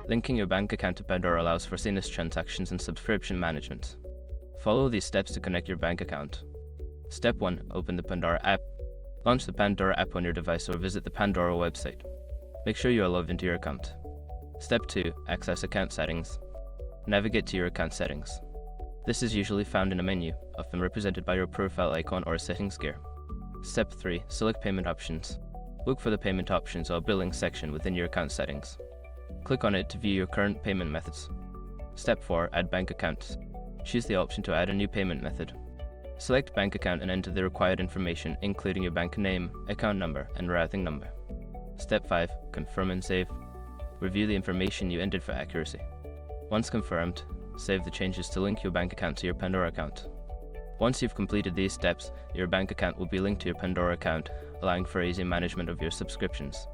Linking your bank account to Pandora allows for seamless transactions and subscription management. Follow these steps to connect your bank account. Step 1. Open the Pandora app. Launch the Pandora app on your device or visit the Pandora website. Make sure you are logged into your account. Step 2. Access account settings. Navigate to your account settings. This is usually found in a menu, often represented by your profile icon or a settings gear. Step 3. Select payment options. Look for the payment options or billing section within your account settings. Click on it to view your current payment methods. Step 4. Add bank account. Choose the option to add a new payment method. Select bank account and enter the required information, including your bank name, account number, and routing number. Step 5. Confirm and save. Review the information you entered for accuracy. Once confirmed, save the changes to link your bank account to your Pandora account. Once you've completed these steps, your bank account will be linked to your Pandora account, allowing for easy management of your subscriptions.